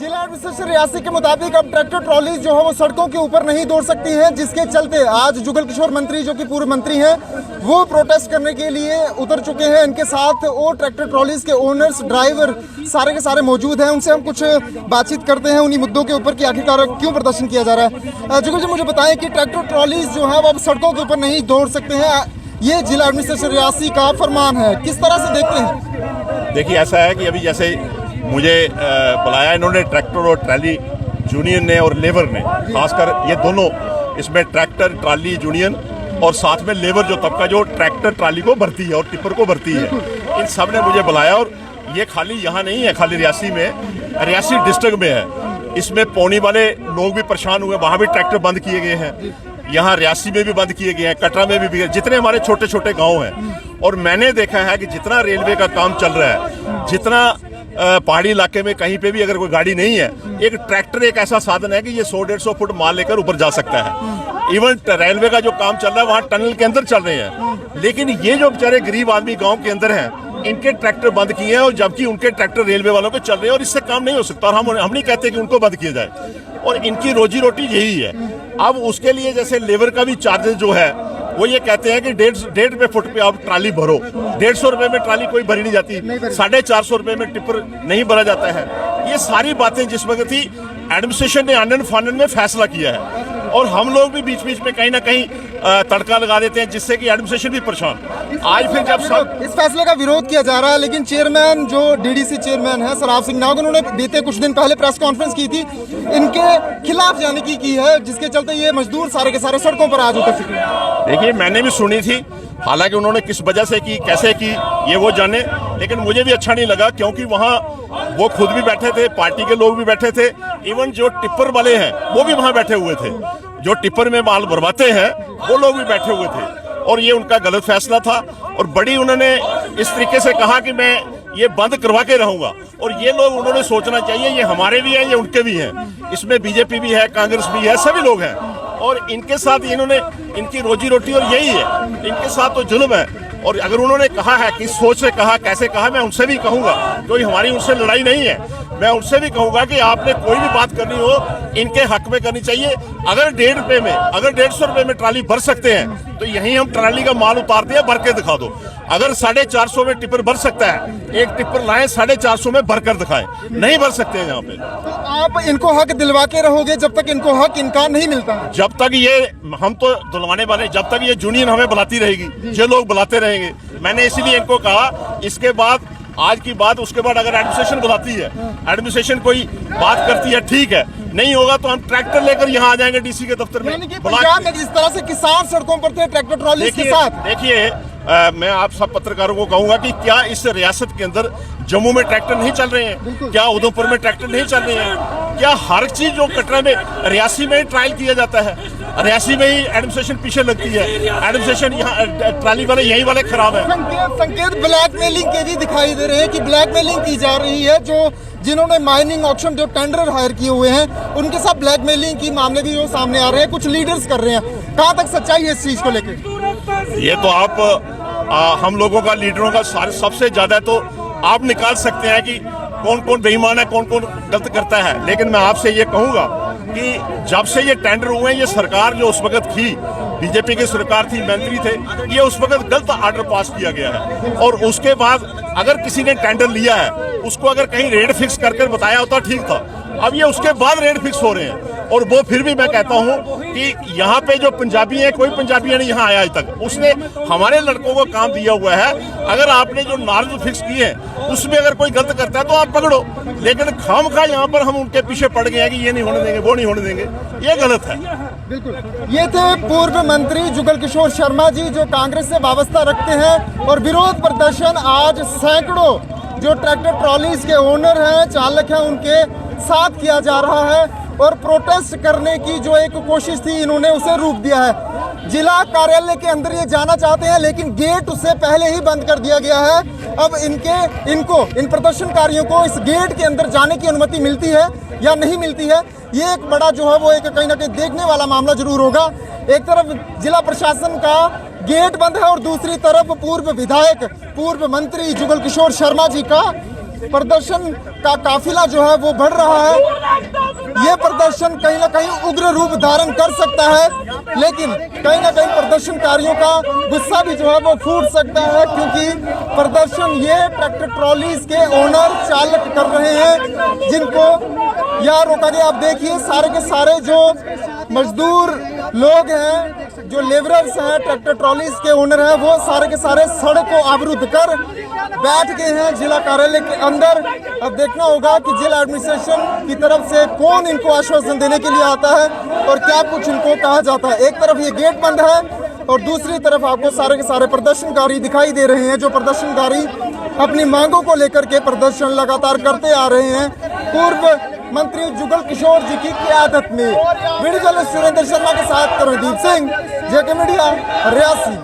जिला एडमिनिस्ट्रेशन रियासी के मुताबिक अब ट्रैक्टर ट्रॉली जो है वो सड़कों के ऊपर नहीं दौड़ सकती हैं, जिसके चलते आज जुगल किशोर मंत्री जो कि पूर्व मंत्री हैं वो प्रोटेस्ट करने के लिए उतर चुके हैं। इनके साथ वो ट्रैक्टर ट्रॉलीज के ओनर्स, ड्राइवर सारे के सारे मौजूद हैं। उनसे हम कुछ बातचीत करते हैं उन्हीं मुद्दों के ऊपर कि आखिरकार क्यों प्रदर्शन किया जा रहा है। जुगल जी, मुझे बताएं कि ट्रैक्टर ट्रॉलीज जो है वो अब सड़कों के ऊपर नहीं दौड़ सकते हैं, ये जिला एडमिनिस्ट्रेशन रियासी का फरमान है, किस तरह से देखते हैं? देखिए, ऐसा है कि अभी जैसे मुझे बुलाया इन्होंने ट्रैक्टर और ट्राली यूनियन ने और लेबर ने, खासकर ये दोनों, इसमें ट्रैक्टर ट्राली यूनियन और साथ में लेबर जो तबका जो ट्रैक्टर ट्राली को भरती है और टिप्पर को भरती है, इन सब ने मुझे बुलाया। और ये खाली यहाँ नहीं है, खाली रियासी में, रियासी डिस्ट्रिक्ट में है। इसमें पौनी वाले लोग भी परेशान हुए, वहाँ भी ट्रैक्टर बंद किए गए हैं, यहाँ रियासी में भी बंद किए गए हैं, कटरा में भी, जितने हमारे छोटे छोटे गाँव हैं। और मैंने देखा है कि जितना रेलवे का काम चल रहा है, जितना पहाड़ी इलाके में कहीं पे भी अगर कोई गाड़ी नहीं है, एक ट्रैक्टर एक ऐसा साधन है कि ये 100-150 फुट माल लेकर ऊपर जा सकता है। इवन रेलवे का जो काम चल रहा है वहाँ टनल के अंदर चल रहे हैं, लेकिन ये जो बेचारे गरीब आदमी गांव के अंदर हैं, इनके ट्रैक्टर बंद किए हैं, और जबकि उनके ट्रैक्टर रेलवे वालों के चल रहे हैं और इससे काम नहीं हो सकता। और हम नहीं कहते कि उनको बंद किया जाए, और इनकी रोजी रोटी यही है। अब उसके लिए जैसे लेबर का भी चार्जेस जो है वो ये कहते हैं कि 150 रुपये फुट पे आप ट्राली भरो। 150 रुपये में ट्राली कोई भरी नहीं जाती, 450 रुपये में टिप्पर नहीं भरा जाता है। ये सारी बातें जिस वक्त थी एडमिनिस्ट्रेशन ने आनन फानन में फैसला किया है, और हम लोग भी बीच बीच में कहीं ना कहीं तड़का लगा देते हैं, जिससे कि एडमिनिस्ट्रेशन भी परेशान। आज फिर जब सब इस फैसले का विरोध किया जा रहा है, लेकिन चेयरमैन जो डीडीसी चेयरमैन है सराफ सिंह नाग, उन्होंने बीते कुछ दिन पहले प्रेस कॉन्फ्रेंस की थी, इनके खिलाफ जाने की है, जिसके चलते ये मजदूर सारे के सारे सड़कों पर आज उतर चुके हैं। देखिए, मैंने भी सुनी थी, हालांकि उन्होंने किस वजह से की, कैसे की, ये वो जाने, लेकिन मुझे भी अच्छा नहीं लगा, क्योंकि वहाँ वो खुद भी बैठे थे, पार्टी के लोग भी बैठे थे, इवन जो टिप्पर वाले हैं वो भी वहाँ बैठे हुए थे, जो टिप्पर में माल भरवाते हैं वो लोग भी बैठे हुए थे। और ये उनका गलत फैसला था, और बड़ी उन्होंने इस तरीके से कहा कि मैं ये बंद करवा के रहूंगा। और ये लोग, उन्होंने सोचना चाहिए, ये हमारे भी हैं, ये उनके भी हैं, इसमें बीजेपी भी है, कांग्रेस भी है, सभी लोग हैं, और इनके साथ इन्होंने, इनकी रोजी रोटी और यही है, इनके साथ तो जुल्म है। और अगर उन्होंने कहा है, किस सोच से कहा, कैसे कहा, मैं उनसे भी कहूंगा, कोई हमारी उनसे लड़ाई नहीं है, मैं उनसे भी कहूंगा कि आपने कोई भी बात करनी हो इनके हक में करनी चाहिए। अगर 150 रुपये में, अगर 150 रुपये में ट्राली भर सकते हैं, तो यहीं हम ट्राली का माल उतारते हैं, भर के दिखा दो। अगर 450 में टिप्पर भर सकता है, एक टिप्पर लाए 450 में भर कर दिखाए, नहीं भर सकते हैं यहाँ पे। तो आप इनको हक दिलवा के रहोगे जब तक इनको हक इनका नहीं मिलता? जब तक ये, हम तो दिलवाने वाले, जब तक ये यूनियन हमें बुलाती रहेगी, ये लोग बुलाते रहेंगे। मैंने इसीलिए इनको कहा, इसके बाद, आज की बात, उसके बाद अगर एडमिनिस्ट्रेशन बुलाती है, एडमिनिस्ट्रेशन कोई बात करती है, ठीक है, नहीं होगा तो हम ट्रैक्टर लेकर यहाँ आ जाएंगे डीसी के दफ्तर में। पंजाब में जिस तरह से किसान सड़कों पर थे ट्रैक्टर ट्रॉली के साथ, देखिए, मैं आप सब पत्रकारों को कहूंगा कि क्या इस रियासत के अंदर जम्मू में ट्रैक्टर नहीं चल रहे हैं? क्या उधमपुर में ट्रैक्टर नहीं चल रहे हैं? क्या हर चीज जो कटरा में, रियासी में ही ट्रायल किया जाता है, रियासी में ही एडमिनिस्ट्रेशन पीछे लगती है, एडमिनिस्ट्रेशन यहाँ ट्राली वाले यही वाले खराब है। संकेत ब्लैकमेलिंग के भी दिखाई दे रहे हैं कि ब्लैकमेलिंग की जा रही है, जो जिन्होंने माइनिंग ऑक्शन जो टेंडर हायर किए हुए हैं उनके साथ ब्लैकमेलिंग की मामले भी जो सामने आ रहे हैं, कुछ लीडर्स कर रहे हैं। कहाँ तक सच्चाई है इस चीज को लेकर? ये तो आप हम लोगों का, लीडरों का सबसे ज्यादा तो आप निकाल सकते हैं कि कौन कौन बेईमान है, कौन कौन गलत करता है। लेकिन मैं आपसे ये कहूंगा कि जब से ये टेंडर हुए, ये सरकार जो उस वक्त थी, बीजेपी की सरकार थी, मंत्री थे, ये उस वक्त गलत आर्डर पास किया गया है। और उसके बाद अगर किसी ने टेंडर लिया है, उसको अगर कहीं रेट फिक्स करके बताया होता ठीक था। अब ये उसके बाद रेट फिक्स हो रहे हैं, और वो फिर भी मैं कहता हूं कि यहाँ पे जो पंजाबी है, कोई पंजाबी नहीं यहाँ आया आज तक, उसने हमारे लड़कों को काम दिया हुआ है। अगर आपने जो नार्म फिक्स किए हैं उसमें अगर कोई गलत करता है तो आप पकड़ो, लेकिन खामखा यहाँ पर हम उनके पीछे पड़ गए हैं कि ये नहीं होने देंगे, वो नहीं होने देंगे, ये गलत है। बिल्कुल। ये थे पूर्व मंत्री जुगल किशोर शर्मा जी, जो कांग्रेस से वाबस्ता रखते हैं, और विरोध प्रदर्शन आज सैकड़ों जो ट्रैक्टर ट्रॉलीज के ओनर हैं, चालक हैं, उनके साथ किया जा रहा है, और प्रोटेस्ट करने की जो एक कोशिश थी इन्होंने उसे रोक दिया है। जिला कार्यालय के अंदर ये जाना चाहते हैं, लेकिन गेट उससे पहले ही बंद कर दिया गया है। अब इनको इन प्रदर्शनकारियों को इस गेट के अंदर जाने की अनुमति मिलती है या नहीं मिलती है, ये एक बड़ा जो है वो एक कहीं ना कहीं देखने वाला मामला जरूर होगा। एक तरफ जिला प्रशासन का गेट बंद है, और दूसरी तरफ पूर्व विधायक, पूर्व मंत्री जुगल किशोर शर्मा जी का प्रदर्शन का काफिला जो है वो बढ़ रहा है। ये प्रदर्शन कहीं ना कहीं उग्र रूप धारण कर सकता है, लेकिन कहीं ना कहीं प्रदर्शनकारियों का गुस्सा भी जो है वो फूट सकता है, क्योंकि प्रदर्शन ये ट्रैक्टर ट्रॉलीज के ओनर चालक कर रहे हैं, जिनको यहाँ रोका गया। आप देखिए सारे के सारे जो मजदूर लोग हैं, जो लेबरर्स हैं, ट्रैक्टर ट्रॉलीज के ओनर हैं, वो सारे के सारे सड़क को अवरुद्ध कर बैठ गए हैं जिला कार्यालय के अंदर। अब देखना होगा कि जिला एडमिनिस्ट्रेशन की तरफ से कौन इनको आश्वासन देने के लिए आता है और क्या कुछ इनको कहा जाता है। एक तरफ ये गेट बंद है और दूसरी तरफ आपको सारे के सारे प्रदर्शनकारी दिखाई दे रहे हैं, जो प्रदर्शनकारी अपनी मांगों को लेकर के प्रदर्शन लगातार करते आ रहे हैं पूर्व मंत्री जुगल किशोर जी की क़यादत में। वीडियो जर्नलिस्ट सुरेंद्र शर्मा के साथ करणदीप सिंह, जेके मीडिया, रियासी।